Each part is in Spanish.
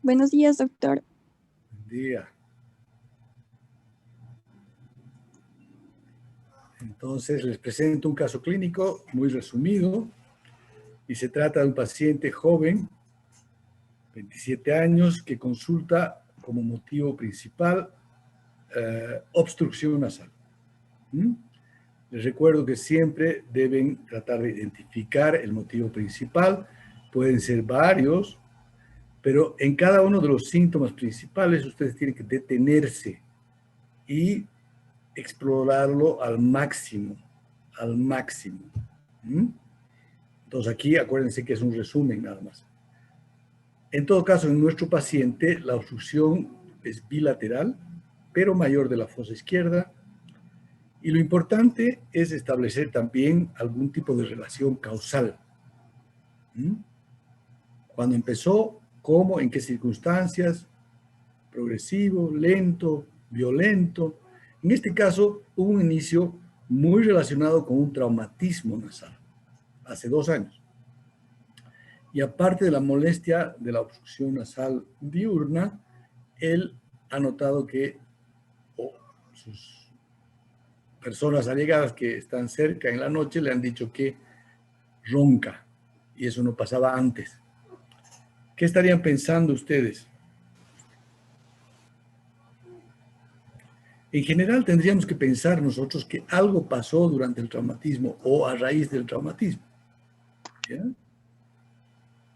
Buenos días, doctor. Buen día. Entonces, les presento un caso clínico muy resumido y se trata de un paciente joven, 27 años, que consulta como motivo principal obstrucción nasal. Les recuerdo que siempre deben tratar de identificar el motivo principal. Pueden ser varios, pero en cada uno de los síntomas principales ustedes tienen que detenerse y explorarlo al máximo, al máximo. Entonces aquí acuérdense que es un resumen nada más. En todo caso, en nuestro paciente la obstrucción es bilateral, pero mayor de la fosa izquierda, y lo importante es establecer también algún tipo de relación causal. ¿Cuándo empezó? ¿Cómo? ¿En qué circunstancias? ¿Progresivo? ¿Lento? ¿Violento? En este caso, hubo un inicio muy relacionado con un traumatismo nasal, hace 2 años. Y aparte de la molestia de la obstrucción nasal diurna, él ha notado que sus personas allegadas que están cerca en la noche le han dicho que ronca, y eso no pasaba antes. ¿Qué estarían pensando ustedes? En general tendríamos que pensar nosotros que algo pasó durante el traumatismo o a raíz del traumatismo. ¿Ya?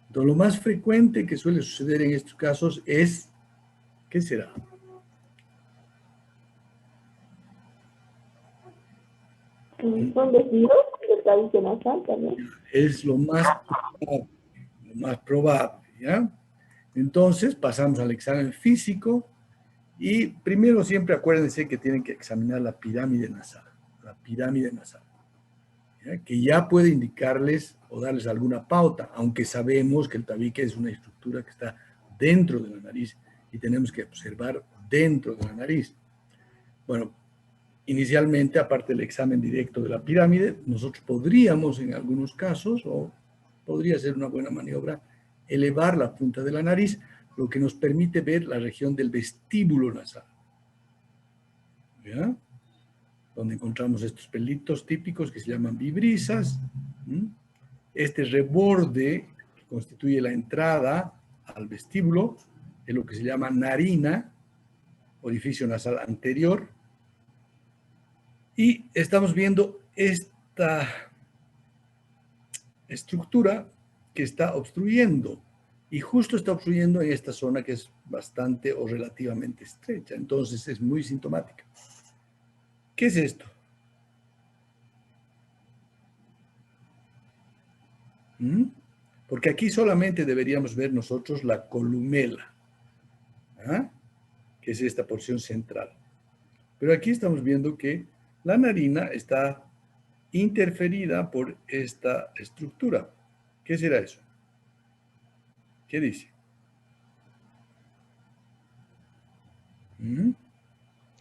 Entonces, lo más frecuente que suele suceder en estos casos es, ¿qué será? Son desvíos del tabique nasal también. Es lo más probable, ¿ya? Entonces, pasamos al examen físico y primero siempre acuérdense que tienen que examinar la pirámide nasal, ¿ya? Que ya puede indicarles o darles alguna pauta, aunque sabemos que el tabique es una estructura que está dentro de la nariz y tenemos que observar dentro de la nariz. Bueno, inicialmente, aparte del examen directo de la pirámide, nosotros podríamos en algunos casos, o podría ser una buena maniobra, elevar la punta de la nariz, lo que nos permite ver la región del vestíbulo nasal. ¿Ya? Donde encontramos estos pelitos típicos que se llaman vibrisas. Este reborde que constituye la entrada al vestíbulo es lo que se llama narina, orificio nasal anterior. Y estamos viendo esta estructura que está obstruyendo. Y justo está obstruyendo en esta zona que es bastante o relativamente estrecha. Entonces es muy sintomática. ¿Qué es esto? Porque aquí solamente deberíamos ver nosotros la columela, que es esta porción central. Pero aquí estamos viendo que la narina está interferida por esta estructura. ¿Qué será eso? ¿Qué dice?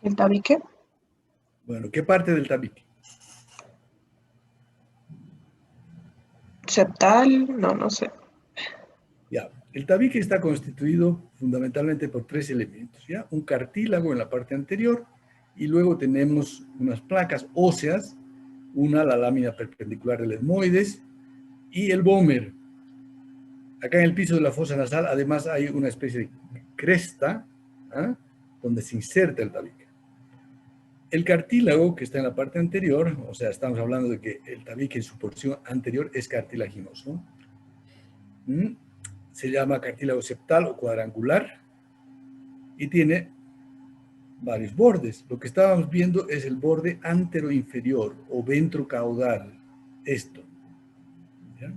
¿El tabique? Bueno, ¿qué parte del tabique? ¿Septal? No sé. Ya, el tabique está constituido fundamentalmente por 3 elementos, ¿ya? Un cartílago en la parte anterior y luego tenemos unas placas óseas, una la lámina perpendicular del etmoides y el vómer. Acá en el piso de la fosa nasal además hay una especie de cresta, donde se inserta el tabique. El cartílago que está en la parte anterior, o sea, estamos hablando de que el tabique en su porción anterior es cartilaginoso. Se llama cartílago septal o cuadrangular y tiene varios bordes. Lo que estábamos viendo es el borde anteroinferior o ventrocaudal, esto. ¿Ya?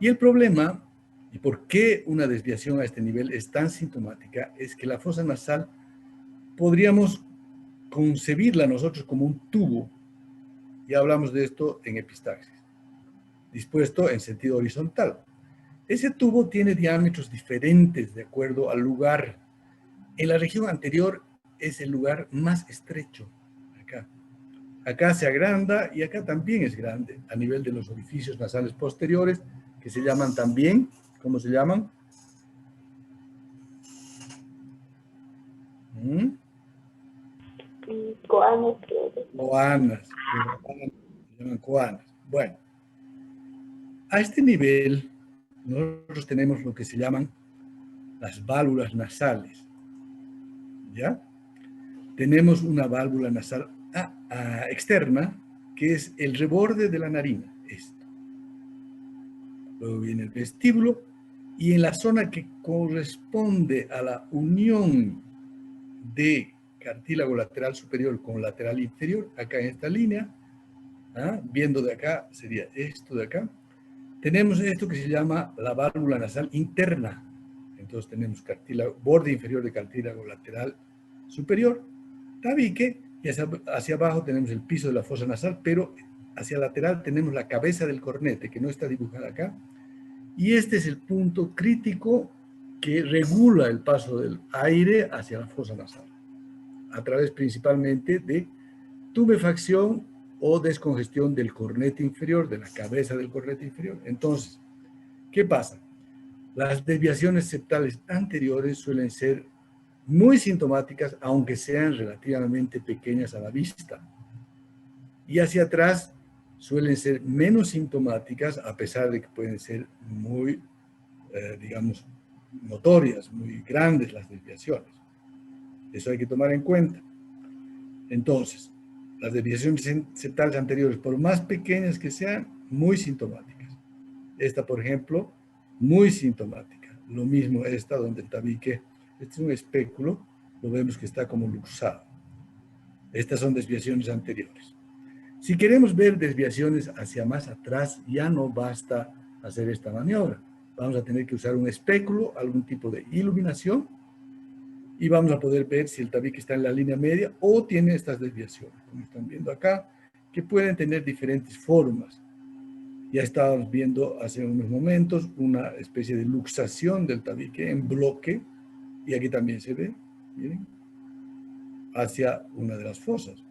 Y el problema, y por qué una desviación a este nivel es tan sintomática, es que la fosa nasal podríamos concebirla nosotros como un tubo, ya hablamos de esto en epistaxis, dispuesto en sentido horizontal. Ese tubo tiene diámetros diferentes de acuerdo al lugar. En la región anterior es el lugar más estrecho, acá. Acá se agranda y acá también es grande, a nivel de los orificios nasales posteriores, que se llaman también, ¿cómo se llaman? ¿Mm? Coanes, creo que. Coanas, se llaman coanas. Bueno, a este nivel nosotros tenemos lo que se llaman las válvulas nasales, ¿ya? Tenemos una válvula nasal externa, que es el reborde de la narina, esto. Luego viene el vestíbulo, y en la zona que corresponde a la unión de cartílago lateral superior con lateral inferior, acá en esta línea, viendo de acá, sería esto de acá, tenemos esto que se llama la válvula nasal interna. Entonces tenemos borde inferior de cartílago lateral superior, tabique, y hacia abajo tenemos el piso de la fosa nasal, pero hacia lateral tenemos la cabeza del cornete, que no está dibujada acá, y este es el punto crítico que regula el paso del aire hacia la fosa nasal, a través principalmente de tubefacción o descongestión del cornete inferior, de la cabeza del cornete inferior. Entonces, ¿qué pasa? Las desviaciones septales anteriores suelen ser muy sintomáticas, aunque sean relativamente pequeñas a la vista. Y hacia atrás suelen ser menos sintomáticas, a pesar de que pueden ser muy, digamos, notorias, muy grandes las desviaciones. Eso hay que tomar en cuenta. Entonces, las desviaciones septales anteriores, por más pequeñas que sean, muy sintomáticas. Esta, por ejemplo, muy sintomática. Lo mismo esta, donde el tabique, este es un espéculo, lo vemos que está como luxado. Estas son desviaciones anteriores. Si queremos ver desviaciones hacia más atrás, ya no basta hacer esta maniobra. Vamos a tener que usar un espéculo, algún tipo de iluminación, y vamos a poder ver si el tabique está en la línea media o tiene estas desviaciones, como están viendo acá, que pueden tener diferentes formas. Ya estábamos viendo hace unos momentos una especie de luxación del tabique en bloque, y aquí también se ve, miren, hacia una de las fosas.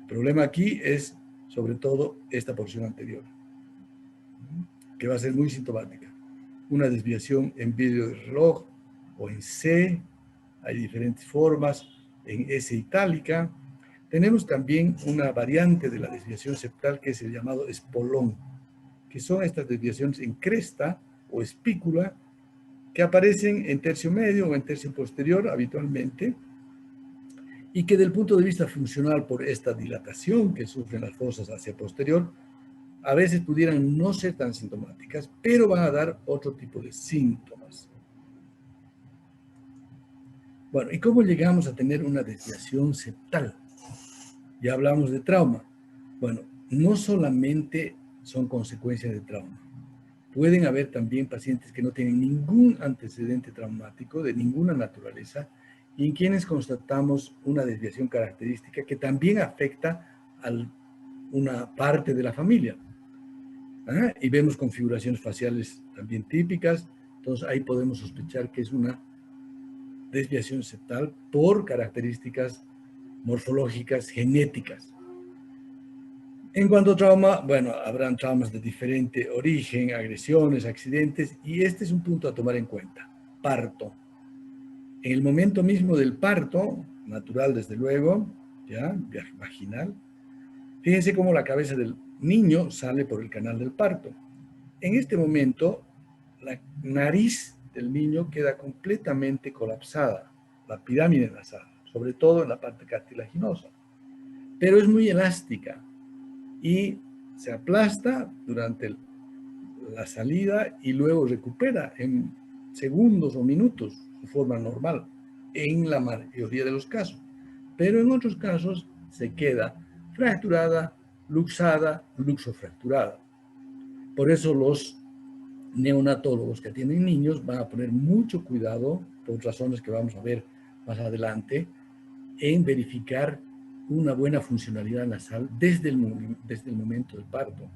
El problema aquí es sobre todo esta porción anterior, que va a ser muy sintomática. Una desviación en vidrio de reloj o en C, hay diferentes formas, en S itálica. Tenemos también una variante de la desviación septal que es el llamado espolón, que son estas desviaciones en cresta o espícula que aparecen en tercio medio o en tercio posterior habitualmente, y que del punto de vista funcional, por esta dilatación que sufren las fosas hacia posterior, a veces pudieran no ser tan sintomáticas, pero van a dar otro tipo de síntomas. Bueno, ¿y cómo llegamos a tener una desviación septal? Ya hablamos de trauma. Bueno, no solamente son consecuencias de trauma. Pueden haber también pacientes que no tienen ningún antecedente traumático de ninguna naturaleza y en quienes constatamos una desviación característica que también afecta a una parte de la familia. Y vemos configuraciones faciales también típicas, entonces ahí podemos sospechar que es una desviación septal por características morfológicas, genéticas. En cuanto a trauma, bueno, habrán traumas de diferente origen, agresiones, accidentes, y este es un punto a tomar en cuenta. Parto. En el momento mismo del parto, natural desde luego, ya, vaginal, fíjense cómo la cabeza del niño sale por el canal del parto. En este momento, la nariz del niño queda completamente colapsada, la pirámide nasal, sobre todo en la parte cartilaginosa, pero es muy elástica y se aplasta durante la salida y luego recupera en segundos o minutos su forma normal, en la mayoría de los casos. Pero en otros casos se queda fracturada, luxada, luxofracturada. Por eso los neonatólogos que atienden niños van a poner mucho cuidado, por razones que vamos a ver más adelante, en verificar una buena funcionalidad nasal desde el momento del parto.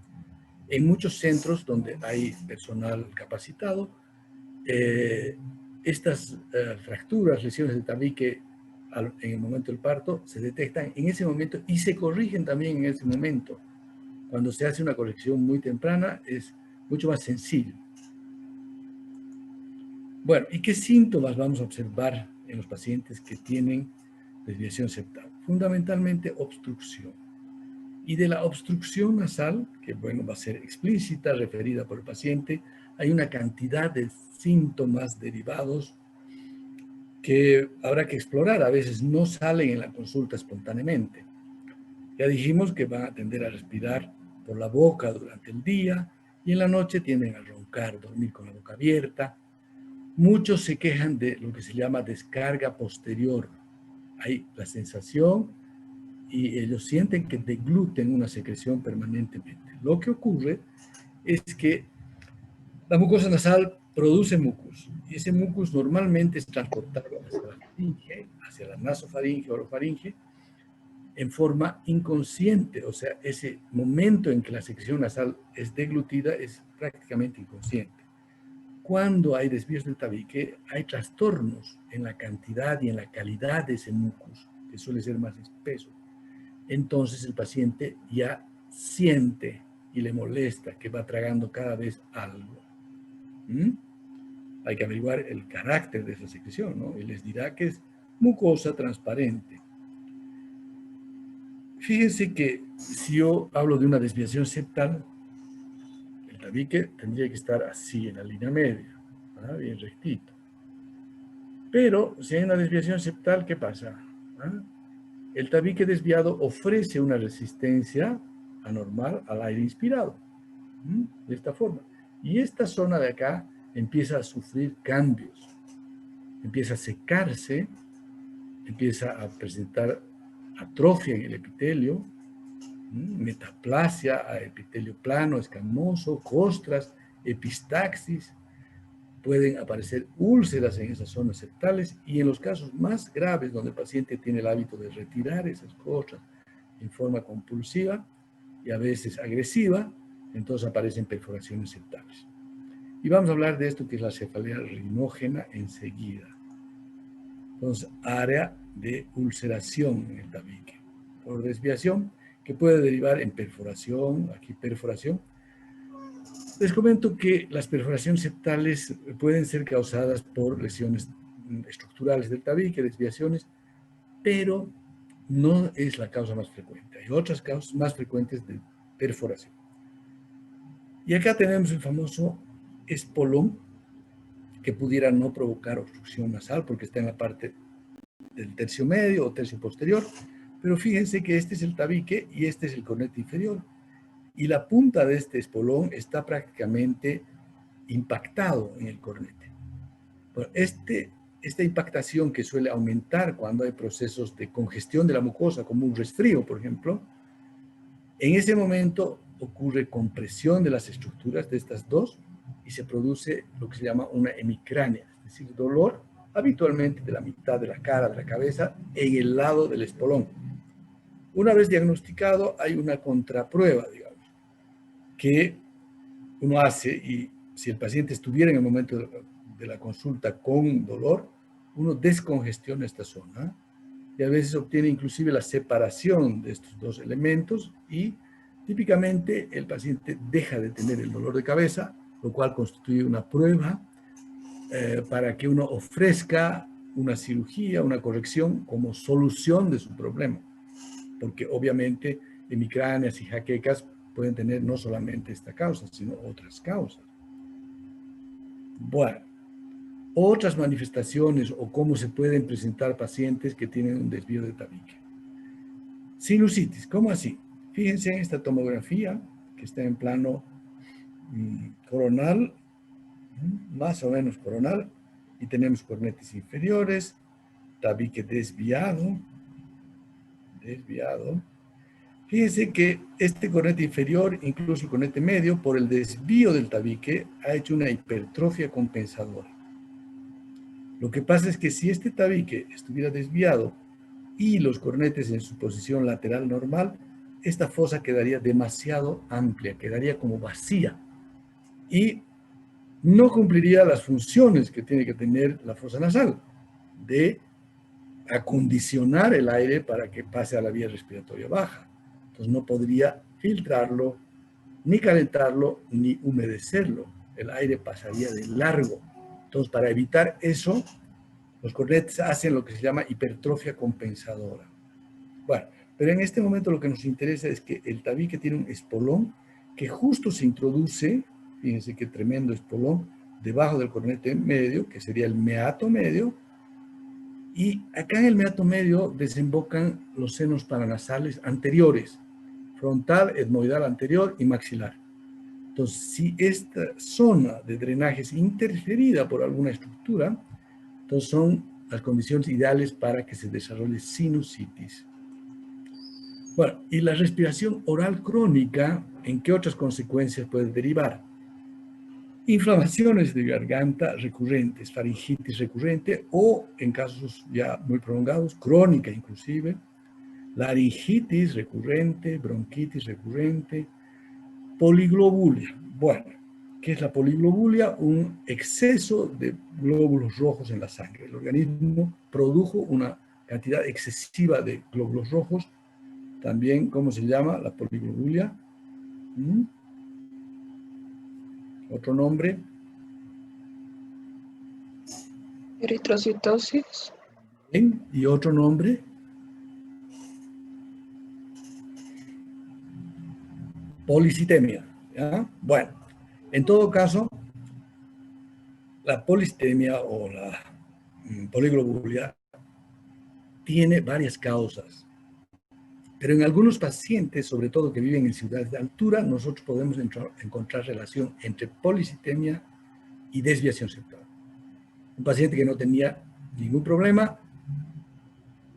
En muchos centros donde hay personal capacitado, estas fracturas, lesiones de tabique en el momento del parto se detectan en ese momento y se corrigen también en ese momento. Cuando se hace una corrección muy temprana es mucho más sencillo. Bueno, ¿y qué síntomas vamos a observar en los pacientes que tienen desviación septal? Fundamentalmente obstrucción. Y de la obstrucción nasal, que bueno, va a ser explícita, referida por el paciente, hay una cantidad de síntomas derivados que habrá que explorar. A veces no salen en la consulta espontáneamente. Ya dijimos que van a tender a respirar por la boca durante el día y en la noche tienden a roncar, dormir con la boca abierta. Muchos se quejan de lo que se llama descarga posterior. Hay la sensación y ellos sienten que degluten una secreción permanentemente. Lo que ocurre es que la mucosa nasal produce mucus y ese mucus normalmente es transportado hacia la faringe, hacia la nasofaringe o orofaringe en forma inconsciente, o sea, ese momento en que la secreción nasal es deglutida es prácticamente inconsciente. Cuando hay desvíos del tabique, hay trastornos en la cantidad y en la calidad de ese mucus, que suele ser más espeso. Entonces el paciente ya siente y le molesta que va tragando cada vez algo. Hay que averiguar el carácter de esa secreción, ¿no? Y les dirá que es mucosa transparente. Fíjense que si yo hablo de una desviación septal, el tabique tendría que estar así, en la línea media, ¿verdad? Bien rectito. Pero si hay una desviación septal, ¿qué pasa? ¿Ah? El tabique desviado ofrece una resistencia anormal al aire inspirado, de esta forma. Y esta zona de acá empieza a sufrir cambios, empieza a secarse, empieza a presentar atrofia en el epitelio, metaplasia a epitelio plano, escamoso, costras, epistaxis, pueden aparecer úlceras en esas zonas septales y en los casos más graves donde el paciente tiene el hábito de retirar esas costras en forma compulsiva y a veces agresiva, entonces aparecen perforaciones septales. Y vamos a hablar de esto que es la cefalea rinógena enseguida. Entonces, área de ulceración en el tabique por desviación que puede derivar en perforación, aquí perforación. Les comento que las perforaciones septales pueden ser causadas por lesiones estructurales del tabique, desviaciones, pero no es la causa más frecuente. Hay otras causas más frecuentes de perforación. Y acá tenemos el famoso espolón, que pudiera no provocar obstrucción nasal porque está en la parte del tercio medio o tercio posterior, pero fíjense que este es el tabique y este es el cornete inferior. Y la punta de este espolón está prácticamente impactado en el cornete. Bueno, esta impactación que suele aumentar cuando hay procesos de congestión de la mucosa, como un resfrío, por ejemplo, en ese momento ocurre compresión de las estructuras de estas dos y se produce lo que se llama una hemicrania, es decir, dolor habitualmente de la mitad de la cara, de la cabeza, en el lado del espolón. Una vez diagnosticado, hay una contraprueba, digamos, que uno hace y si el paciente estuviera en el momento de la consulta con dolor, uno descongestiona esta zona y a veces obtiene inclusive la separación de estos dos elementos y típicamente el paciente deja de tener el dolor de cabeza, lo cual constituye una prueba para que uno ofrezca una cirugía, una corrección como solución de su problema. Porque obviamente hemicráneas y jaquecas pueden tener no solamente esta causa, sino otras causas. Bueno, otras manifestaciones o cómo se pueden presentar pacientes que tienen un desvío de tabique. Sinusitis, ¿cómo así? Fíjense en esta tomografía que está en plano coronal, más o menos coronal, y tenemos cornetes inferiores, tabique desviado. Fíjense que este cornete inferior, incluso el cornete medio, por el desvío del tabique, ha hecho una hipertrofia compensadora. Lo que pasa es que si este tabique estuviera desviado y los cornetes en su posición lateral normal, esta fosa quedaría demasiado amplia, quedaría como vacía y no cumpliría las funciones que tiene que tener la fosa nasal de acondicionar el aire para que pase a la vía respiratoria baja. Entonces no podría filtrarlo, ni calentarlo, ni humedecerlo. El aire pasaría de largo. Entonces, para evitar eso, Los cornetes hacen lo que se llama hipertrofia compensadora. Bueno, pero en este momento lo que nos interesa es que el tabique tiene un espolón que justo se introduce, fíjense qué tremendo espolón, debajo del cornete medio, que sería el meato medio, y acá en el meato medio desembocan los senos paranasales anteriores, frontal, etmoidal anterior y maxilar. Entonces, si esta zona de drenaje es interferida por alguna estructura, entonces son las condiciones ideales para que se desarrolle sinusitis. Bueno, y la respiración oral crónica, ¿en qué otras consecuencias puede derivar? Inflamaciones de garganta recurrentes, faringitis recurrente o, en casos ya muy prolongados, crónica inclusive, laringitis recurrente, bronquitis recurrente, poliglobulia. Bueno, ¿qué es la poliglobulia? Un exceso de glóbulos rojos en la sangre. El organismo produjo una cantidad excesiva de glóbulos rojos. También, ¿cómo se llama? La poliglobulia. Otro nombre. Eritrocitosis. Bien. Y otro nombre. Policitemia. ¿Ya? Bueno, en todo caso, la policitemia o la poliglobulia tiene varias causas. Pero en algunos pacientes, sobre todo que viven en ciudades de altura, nosotros podemos encontrar relación entre policitemia y desviación septal. Un paciente que no tenía ningún problema,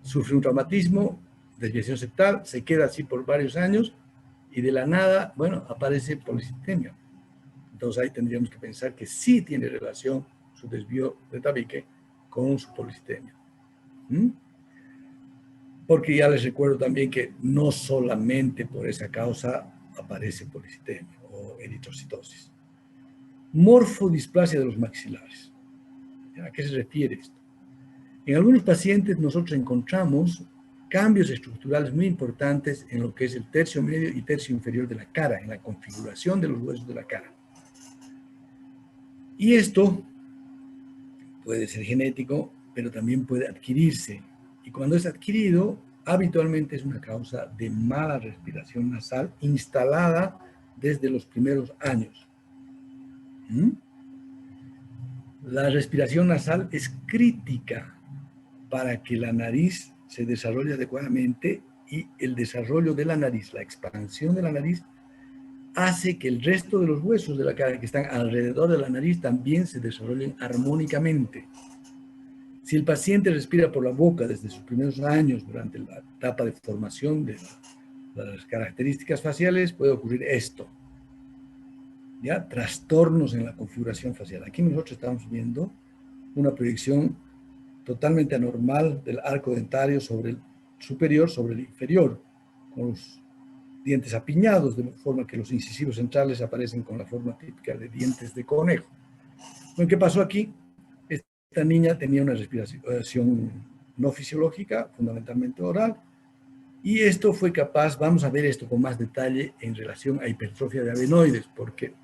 sufre un traumatismo, desviación septal, se queda así por varios años y de la nada, bueno, aparece policitemia. Entonces ahí tendríamos que pensar que sí tiene relación su desvío de tabique con su policitemia. Porque ya les recuerdo también que no solamente por esa causa aparece policitemia o eritrocitosis. Morfodisplasia de los maxilares. ¿A qué se refiere esto? En algunos pacientes nosotros encontramos cambios estructurales muy importantes en lo que es el tercio medio y tercio inferior de la cara, en la configuración de los huesos de la cara. Y esto puede ser genético, pero también puede adquirirse. Y cuando es adquirido, habitualmente es una causa de mala respiración nasal instalada desde los primeros años. La respiración nasal es crítica para que la nariz se desarrolle adecuadamente y el desarrollo de la nariz, la expansión de la nariz, hace que el resto de los huesos de la cara que están alrededor de la nariz también se desarrollen armónicamente. Si el paciente respira por la boca desde sus primeros años durante la etapa de formación de las características faciales, puede ocurrir esto. ¿Ya? Trastornos en la configuración facial. Aquí nosotros estamos viendo una proyección totalmente anormal del arco dentario sobre el superior sobre el inferior, con los dientes apiñados, de forma que los incisivos centrales aparecen con la forma típica de dientes de conejo. Bueno, ¿qué pasó aquí? Esta niña tenía una respiración no fisiológica, fundamentalmente oral, y esto fue capaz, vamos a ver esto con más detalle en relación a hipertrofia de adenoides, porque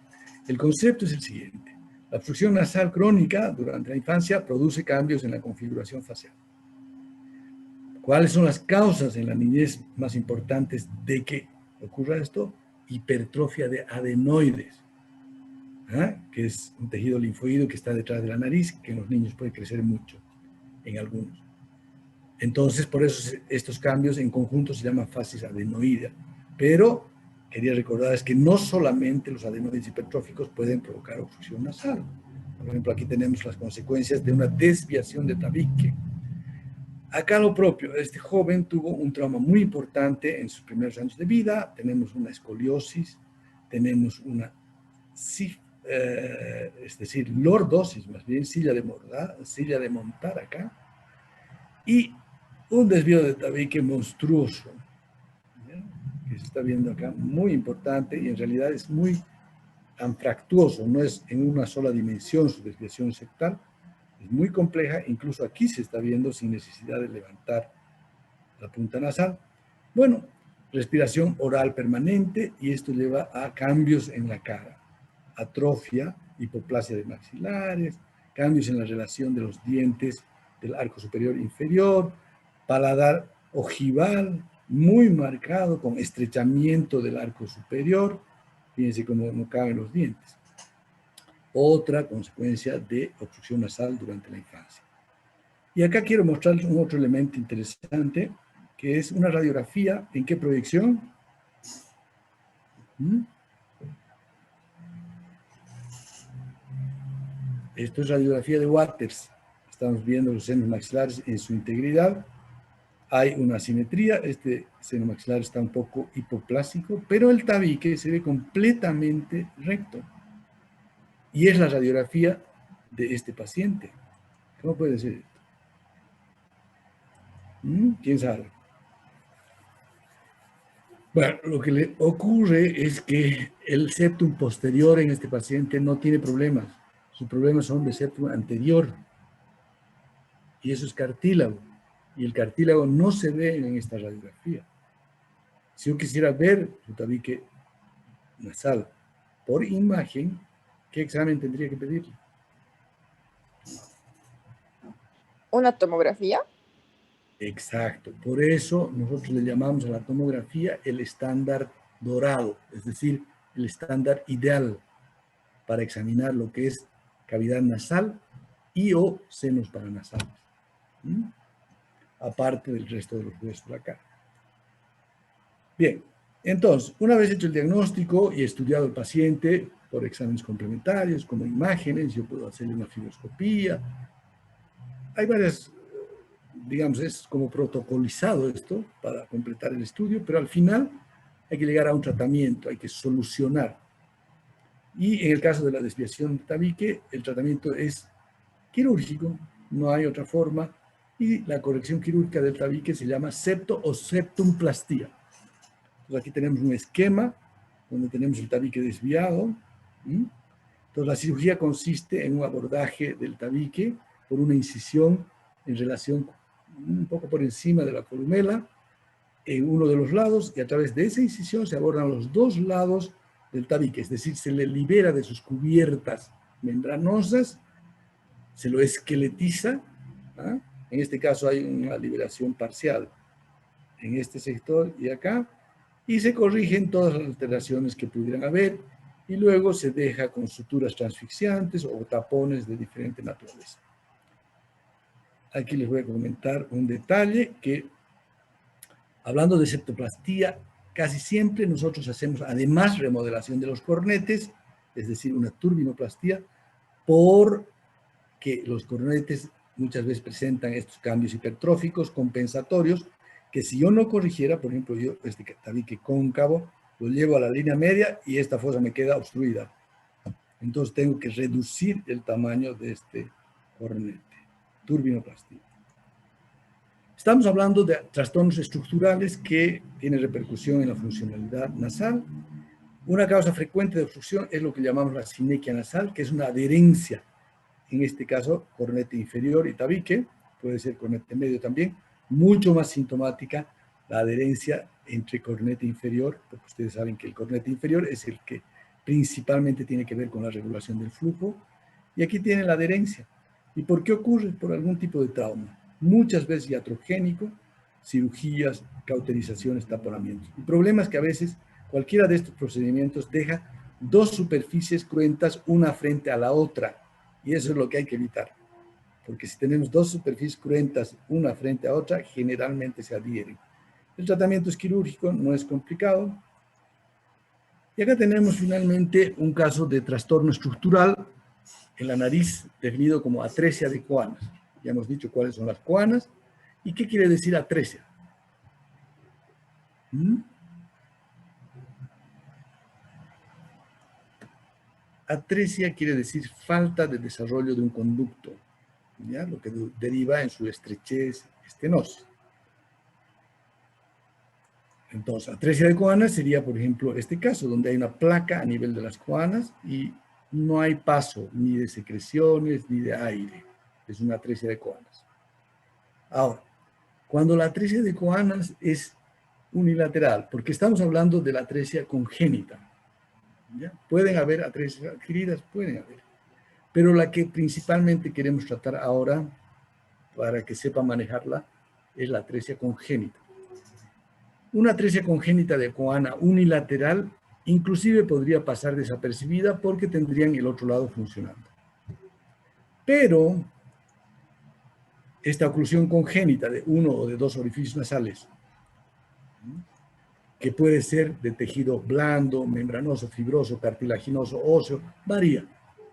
el concepto es el siguiente. La obstrucción nasal crónica durante la infancia produce cambios en la configuración facial. ¿Cuáles son las causas en la niñez más importantes de que ocurra esto? Hipertrofia de adenoides, que es un tejido linfoide que está detrás de la nariz, que en los niños puede crecer mucho, en algunos. Entonces, por eso estos cambios en conjunto se llaman fases adenoidea. Pero quería recordarles que no solamente los adenoides hipertróficos pueden provocar obstrucción nasal. Por ejemplo, aquí tenemos las consecuencias de una desviación de tabique. Acá lo propio, este joven tuvo un trauma muy importante en sus primeros años de vida, tenemos una escoliosis, tenemos una, es decir, lordosis, más bien silla de montar acá, y un desvío de tabique monstruoso, ¿ya? Que se está viendo acá, muy importante, y en realidad es muy anfractuoso, no es en una sola dimensión su desviación septal, es muy compleja, incluso aquí se está viendo sin necesidad de levantar la punta nasal. Bueno, respiración oral permanente, y esto lleva a cambios en la cara, atrofia, hipoplasia de maxilares, cambios en la relación de los dientes del arco superior inferior, paladar ojival muy marcado con estrechamiento del arco superior. Fíjense cómo no caben los dientes. Otra consecuencia de obstrucción nasal durante la infancia. Y acá quiero mostrarles un otro elemento interesante, que es una radiografía. ¿En qué proyección? Esto es radiografía de Waters. Estamos viendo los senos maxilares en su integridad. Hay una asimetría. Este seno maxilar está un poco hipoplásico, pero el tabique se ve completamente recto. Y es la radiografía de este paciente. ¿Cómo puede ser esto? ¿Quién sabe? Bueno, lo que le ocurre es que el septum posterior en este paciente no tiene problemas. Sus problemas son de septum anterior. Y eso es cartílago. Y el cartílago no se ve en esta radiografía. Si yo quisiera ver su tabique nasal por imagen, ¿qué examen tendría que pedirle? ¿Una tomografía? Exacto. Por eso nosotros le llamamos a la tomografía el estándar dorado, es decir, el estándar ideal para examinar lo que es cavidad nasal y o senos paranasales. Aparte del resto de los huesos de acá. Bien, entonces, una vez hecho el diagnóstico y estudiado el paciente por exámenes complementarios, como imágenes, yo puedo hacerle una fibroscopía. Hay varias, digamos, es como protocolizado esto para completar el estudio, pero al final hay que llegar a un tratamiento, hay que solucionar. Y en el caso de la desviación de tabique, el tratamiento es quirúrgico, no hay otra forma, y la corrección quirúrgica del tabique se llama septo o septumplastía. Entonces aquí tenemos un esquema donde tenemos el tabique desviado. Entonces la cirugía consiste en un abordaje del tabique por una incisión en relación un poco por encima de la columela en uno de los lados, y a través de esa incisión se abordan los dos lados del tabique, es decir, se le libera de sus cubiertas membranosas, se lo esqueletiza. En este caso hay una liberación parcial en este sector y acá, y se corrigen todas las alteraciones que pudieran haber, y luego se deja con suturas transfixiantes o tapones de diferente naturaleza. Aquí les voy a comentar un detalle que, hablando de septoplastía, casi siempre nosotros hacemos además remodelación de los cornetes, es decir, una turbinoplastía, porque los cornetes muchas veces presentan estos cambios hipertróficos compensatorios que si yo no corrigiera, por ejemplo, yo este tabique cóncavo lo llevo a la línea media y esta fosa me queda obstruida. Entonces tengo que reducir el tamaño de este cornete. Turbinoplastía. Estamos hablando de trastornos estructurales que tienen repercusión en la funcionalidad nasal. Una causa frecuente de obstrucción es lo que llamamos la sinequia nasal, que es una adherencia, en este caso cornete inferior y tabique, puede ser cornete medio también, mucho más sintomática la adherencia entre cornete inferior, porque ustedes saben que el cornete inferior es el que principalmente tiene que ver con la regulación del flujo, y aquí tiene la adherencia. ¿Y por qué ocurre? Por algún tipo de trauma, muchas veces iatrogénico, cirugías, cauterizaciones, taponamientos. El problema es que a veces cualquiera de estos procedimientos deja dos superficies cruentas una frente a la otra, y eso es lo que hay que evitar, porque si tenemos dos superficies cruentas una frente a otra, generalmente se adhieren. El tratamiento es quirúrgico, no es complicado. Y acá tenemos finalmente un caso de trastorno estructural en la nariz, definido como atresia de coanas. Ya hemos dicho cuáles son las coanas. ¿Y qué quiere decir atresia? Atresia quiere decir falta de desarrollo de un conducto, ¿ya? Lo que deriva en su estrechez estenosa. Entonces, atresia de coanas sería, por ejemplo, este caso, donde hay una placa a nivel de las coanas y no hay paso ni de secreciones ni de aire. Es una atresia de coanas. Ahora, cuando la atresia de coanas es unilateral, porque estamos hablando de la atresia congénita, ¿ya? Pueden haber atresias adquiridas, pueden haber. Pero la que principalmente queremos tratar ahora para que sepa manejarla, es la atresia congénita. Una atresia congénita de coana unilateral inclusive podría pasar desapercibida porque tendrían el otro lado funcionando. Pero esta oclusión congénita de uno o de dos orificios nasales, que puede ser de tejido blando, membranoso, fibroso, cartilaginoso, óseo, varía,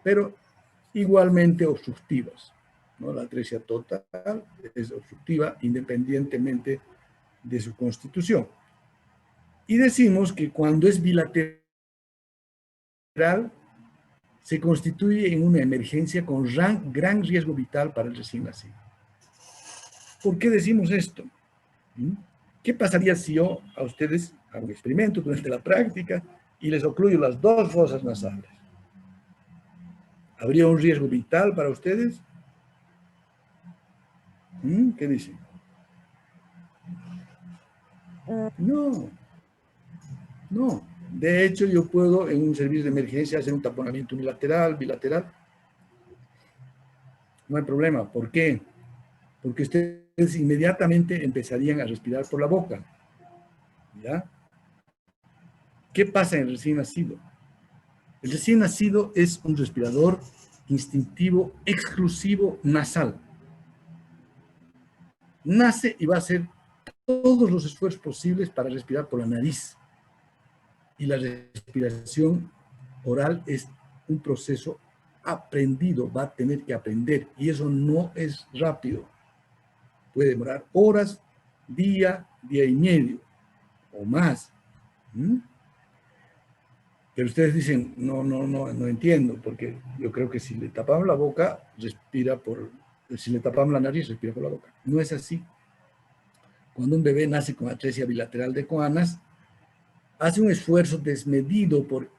pero igualmente obstructivas, ¿no? La atresia total es obstructiva independientemente de su constitución. Y decimos que cuando es bilateral, se constituye en una emergencia con gran riesgo vital para el recién nacido. ¿Por qué decimos esto? ¿Qué pasaría si yo a ustedes hago un experimento durante la práctica y les ocluyo las dos fosas nasales? ¿Habría un riesgo vital para ustedes? ¿Qué dicen? No, no. De hecho, yo puedo en un servicio de emergencia hacer un taponamiento unilateral, bilateral. No hay problema. ¿Por qué? Porque ustedes inmediatamente empezarían a respirar por la boca. ¿Ya? ¿Qué pasa en el recién nacido? El recién nacido es un respirador instintivo exclusivo nasal. Nace y va a hacer todos los esfuerzos posibles para respirar por la nariz. Y la respiración oral es un proceso aprendido, va a tener que aprender. Y eso no es rápido. Puede demorar horas, día y medio o más. Pero ustedes dicen, no entiendo, porque yo creo que si le tapamos la boca, respira por... Si le tapamos la nariz, respira por la boca. No es así. Cuando un bebé nace con atresia bilateral de coanas, hace un esfuerzo desmedido por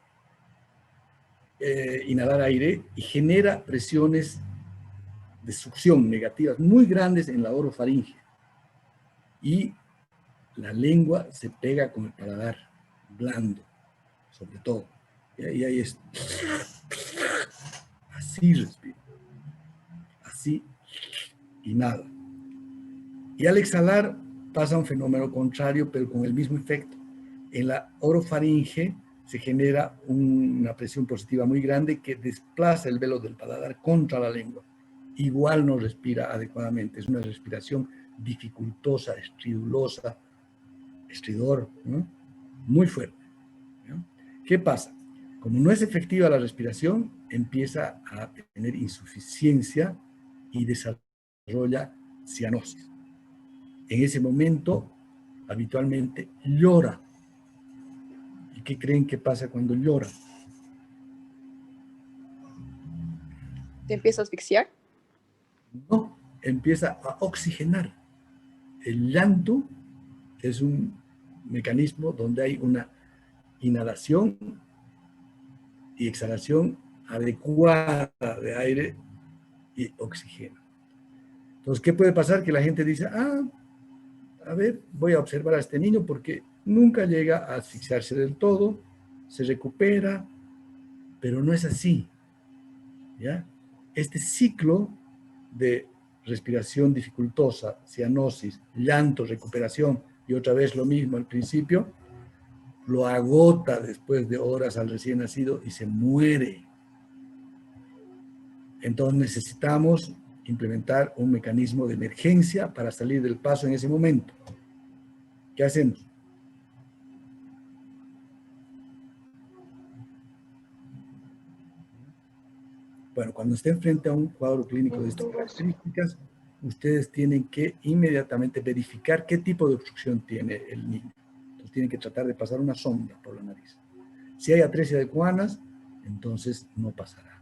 inhalar aire y genera presiones de succión negativas muy grandes en la orofaringe. Y la lengua se pega con el paladar blando, sobre todo. Y ahí es... Así respira. Así inhala. Y al exhalar pasa un fenómeno contrario, pero con el mismo efecto. En la orofaringe se genera una presión positiva muy grande que desplaza el velo del paladar contra la lengua. Igual no respira adecuadamente. Es una respiración dificultosa, estridulosa, estridor, ¿no? Muy fuerte, ¿no? ¿Qué pasa? Como no es efectiva la respiración, empieza a tener insuficiencia y desarrolla cianosis. En ese momento, habitualmente llora. ¿Y qué creen que pasa cuando llora? ¿Te empieza a asfixiar? No, empieza a oxigenar. El llanto es un mecanismo donde hay una inhalación y exhalación adecuada de aire y oxígeno. Entonces, ¿qué puede pasar? Que la gente dice, a ver, voy a observar a este niño porque nunca llega a asfixiarse del todo, se recupera, pero no es así, ¿ya? Este ciclo de respiración dificultosa, cianosis, llanto, recuperación y otra vez lo mismo al principio, lo agota después de horas al recién nacido y se muere. Entonces necesitamos implementar un mecanismo de emergencia para salir del paso en ese momento. ¿Qué hacemos? Bueno, cuando estén frente a un cuadro clínico de estas características, ustedes tienen que inmediatamente verificar qué tipo de obstrucción tiene el niño. Entonces tienen que tratar de pasar una sonda por la nariz. Si hay atresia de coanas, entonces no pasará.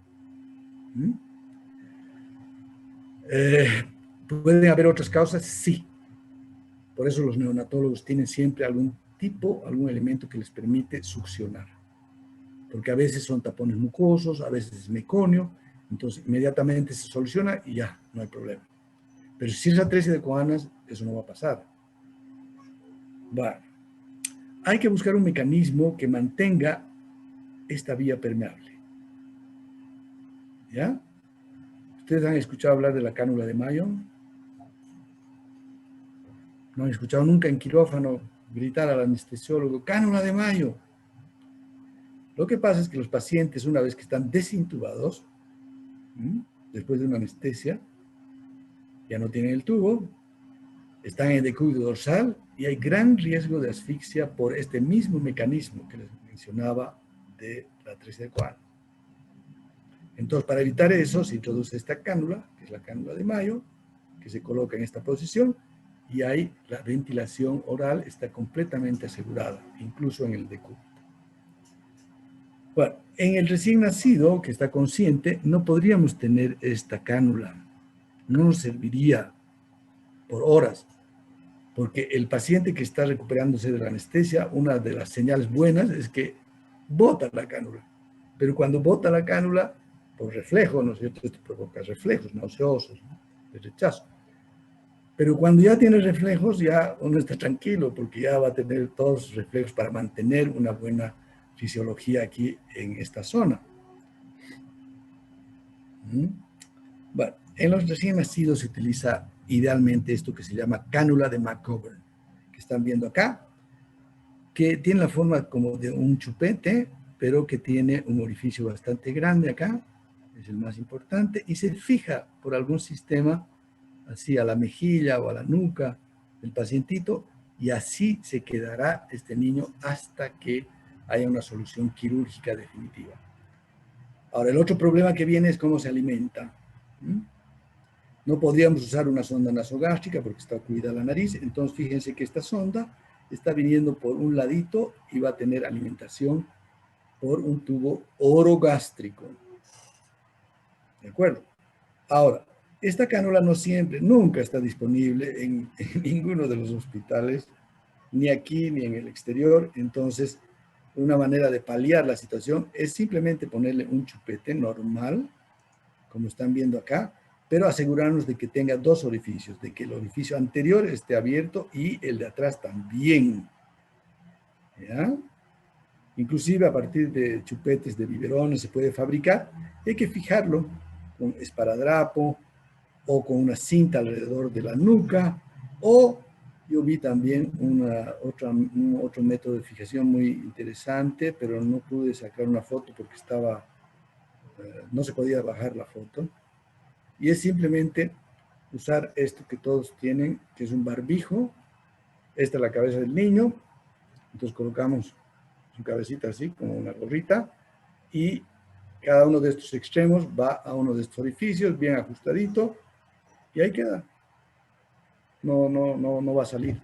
¿Pueden haber otras causas? Sí. Por eso los neonatólogos tienen siempre algún elemento que les permite succionar. Porque a veces son tapones mucosos, a veces es meconio, entonces inmediatamente se soluciona y ya, no hay problema. Pero si es atresia de coanas, eso no va a pasar. Bueno, hay que buscar un mecanismo que mantenga esta vía permeable. ¿Ya? ¿Ustedes han escuchado hablar de la cánula de Mayo? No han escuchado nunca en quirófano gritar al anestesiólogo, cánula de Mayo. Lo que pasa es que los pacientes, una vez que están desintubados, después de una anestesia, ya no tienen el tubo, están en decúbito dorsal y hay gran riesgo de asfixia por este mismo mecanismo que les mencionaba de la atresia de Cohen. Entonces, para evitar eso, se introduce esta cánula, que es la cánula de Mayo, que se coloca en esta posición, y ahí la ventilación oral está completamente asegurada, incluso en el decúbito. Bueno, en el recién nacido, que está consciente, no podríamos tener esta cánula. No nos serviría por horas, porque el paciente que está recuperándose de la anestesia, una de las señales buenas es que bota la cánula. Pero cuando bota la cánula, por reflejo, ¿no es cierto? Esto provoca reflejos nauseosos, ¿no?, de rechazo. Pero cuando ya tiene reflejos, ya uno está tranquilo, porque ya va a tener todos los reflejos para mantener una buena fisiología aquí en esta zona. Bueno, en los recién nacidos se utiliza idealmente esto que se llama cánula de McGovern, que están viendo acá, que tiene la forma como de un chupete, pero que tiene un orificio bastante grande acá, es el más importante, y se fija por algún sistema así a la mejilla o a la nuca del pacientito, y así se quedará este niño hasta que haya una solución quirúrgica definitiva. Ahora, el otro problema que viene es cómo se alimenta. No podríamos usar una sonda nasogástrica porque está ocluida la nariz, entonces fíjense que esta sonda está viniendo por un ladito y va a tener alimentación por un tubo orogástrico. ¿De acuerdo? Ahora, esta cánula no siempre, nunca está disponible en ninguno de los hospitales, ni aquí ni en el exterior. Entonces, una manera de paliar la situación es simplemente ponerle un chupete normal, como están viendo acá, pero asegurarnos de que tenga dos orificios, de que el orificio anterior esté abierto y el de atrás también. ¿Ya? Inclusive a partir de chupetes de biberones se puede fabricar. Hay que fijarlo con esparadrapo o con una cinta alrededor de la nuca, o yo vi también otro método de fijación muy interesante, pero no pude sacar una foto porque no se podía bajar la foto. Y es simplemente usar esto que todos tienen, que es un barbijo. Esta es la cabeza del niño. Entonces colocamos su cabecita así, como una gorrita, y cada uno de estos extremos va a uno de estos orificios, bien ajustadito, y ahí queda. No va a salir.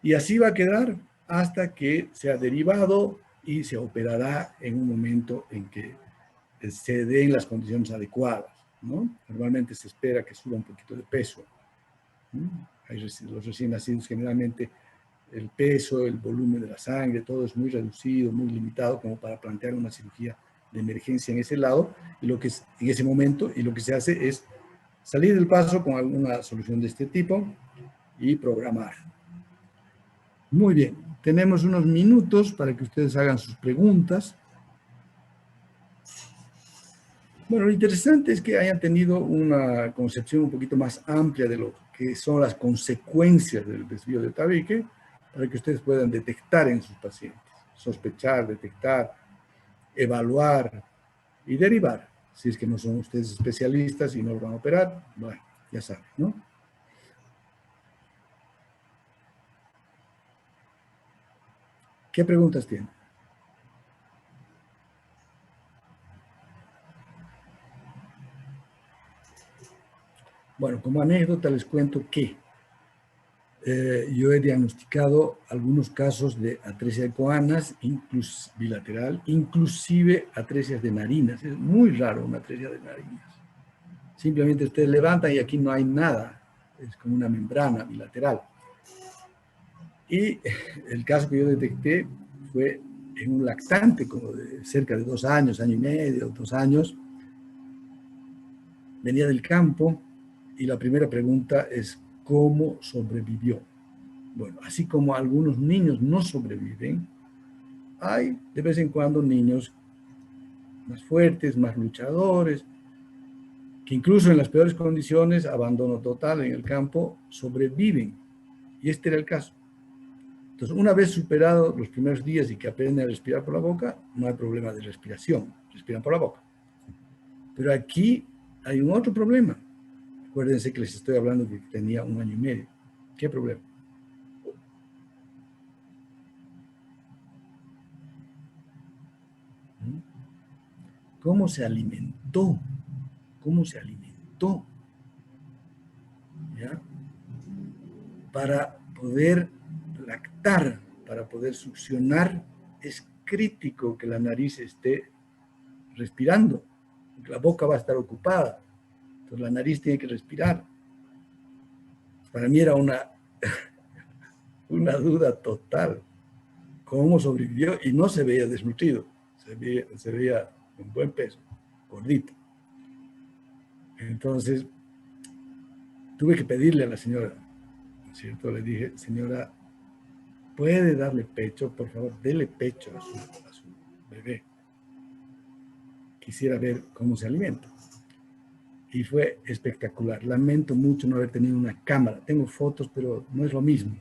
Y así va a quedar hasta que sea derivado y se operará en un momento en que se den las condiciones adecuadas, ¿no? Normalmente se espera que suba un poquito de peso. Los recién nacidos generalmente el peso, el volumen de la sangre, todo es muy reducido, muy limitado como para plantear una cirugía de emergencia en ese lado, y en ese momento, y lo que se hace es salir del paso con alguna solución de este tipo y programar. Muy bien, tenemos unos minutos para que ustedes hagan sus preguntas. Bueno, lo interesante es que hayan tenido una concepción un poquito más amplia de lo que son las consecuencias del desvío de tabique, para que ustedes puedan detectar en sus pacientes, sospechar, detectar, evaluar y derivar. Si es que no son ustedes especialistas y no lo van a operar, bueno, ya saben, ¿no? ¿Qué preguntas tienen? Bueno, como anécdota les cuento que yo he diagnosticado algunos casos de atresia de coanas, bilateral, inclusive atresias de narinas. Es muy raro una atresia de narinas. Simplemente ustedes levantan y aquí no hay nada. Es como una membrana bilateral. Y el caso que yo detecté fue en un lactante como de cerca de 2 años, año y medio, 2 años. Venía del campo y la primera pregunta es ¿cómo sobrevivió? Bueno, así como algunos niños no sobreviven, hay de vez en cuando niños más fuertes, más luchadores, que incluso en las peores condiciones, abandono total en el campo, sobreviven. Y este era el caso. Entonces, una vez superados los primeros días y que aprenden a respirar por la boca, no hay problema de respiración, respiran por la boca. Pero aquí hay un otro problema. Acuérdense que les estoy hablando de que tenía 1 año y medio. ¿Qué problema? ¿Cómo se alimentó? ¿Cómo se alimentó? ¿Ya? Para poder lactar, para poder succionar, es crítico que la nariz esté respirando, porque la boca va a estar ocupada. Entonces la nariz tiene que respirar. Para mí era una duda total. ¿Cómo sobrevivió? Y no se veía desnutrido, se veía con buen peso, gordito. Entonces, tuve que pedirle a la señora, ¿no es cierto? Le dije, señora, ¿puede darle pecho? Por favor, dele pecho a su bebé. Quisiera ver cómo se alimenta. Y fue espectacular. Lamento mucho no haber tenido una cámara. Tengo fotos, pero no es lo mismo.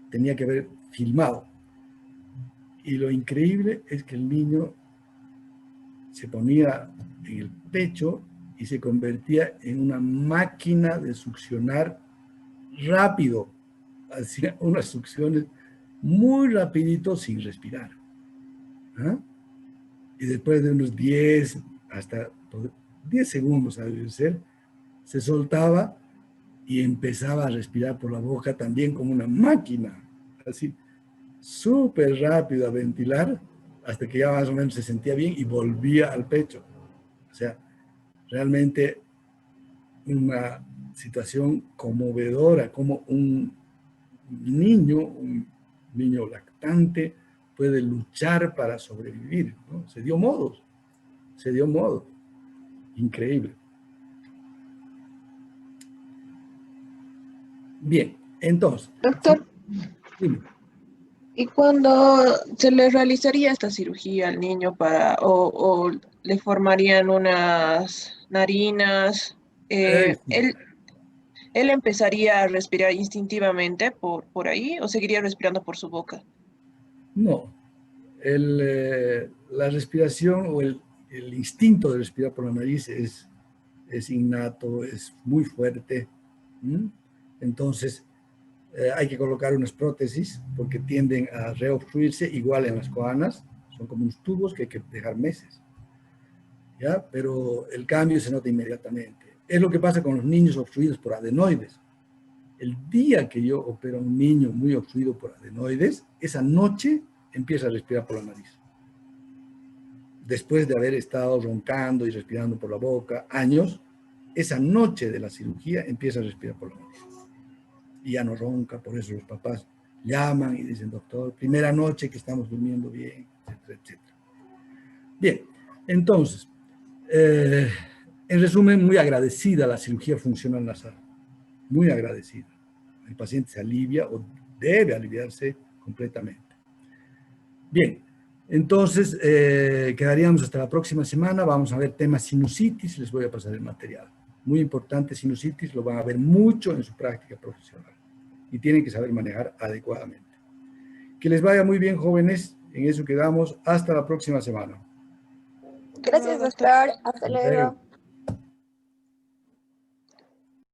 Tenía que haber filmado. Y lo increíble es que el niño se ponía en el pecho y se convertía en una máquina de succionar rápido. Hacía unas succiones muy rapidito sin respirar. ¿Ah? Y después de unos 10 hasta 10 segundos, a debe ser, se soltaba y empezaba a respirar por la boca también como una máquina, así súper rápido a ventilar hasta que ya más o menos se sentía bien y volvía al pecho. O sea, realmente una situación conmovedora, como un niño lactante puede luchar para sobrevivir, ¿no? Se dio modos, increíble. Bien, entonces. Doctor, Dime. ¿y cuándo se le realizaría esta cirugía al niño o le formarían unas narinas? Sí. ¿Él empezaría a respirar instintivamente por ahí o seguiría respirando por su boca? No, la respiración o el instinto de respirar por la nariz es innato, es muy fuerte. ¿Mm? Entonces, hay que colocar unas prótesis porque tienden a reobstruirse igual en las coanas. Son como unos tubos que hay que dejar meses. ¿Ya? Pero el cambio se nota inmediatamente. Es lo que pasa con los niños obstruidos por adenoides. El día que yo opero a un niño muy obstruido por adenoides, esa noche empieza a respirar por la nariz. Después de haber estado roncando y respirando por la boca años, esa noche de la cirugía empieza a respirar por la nariz. Y ya no ronca, por eso los papás llaman y dicen, doctor, primera noche que estamos durmiendo bien, etcétera, etcétera. Bien, entonces, en resumen, muy agradecida la cirugía funcional nasal, muy agradecida. El paciente se alivia o debe aliviarse completamente. Bien, entonces quedaríamos hasta la próxima semana. Vamos a ver temas sinusitis, les voy a pasar el material. Muy importante, sinusitis, lo van a ver mucho en su práctica profesional y tienen que saber manejar adecuadamente. Que les vaya muy bien, jóvenes. En eso quedamos. Hasta la próxima semana. Gracias, doctor. Hasta luego.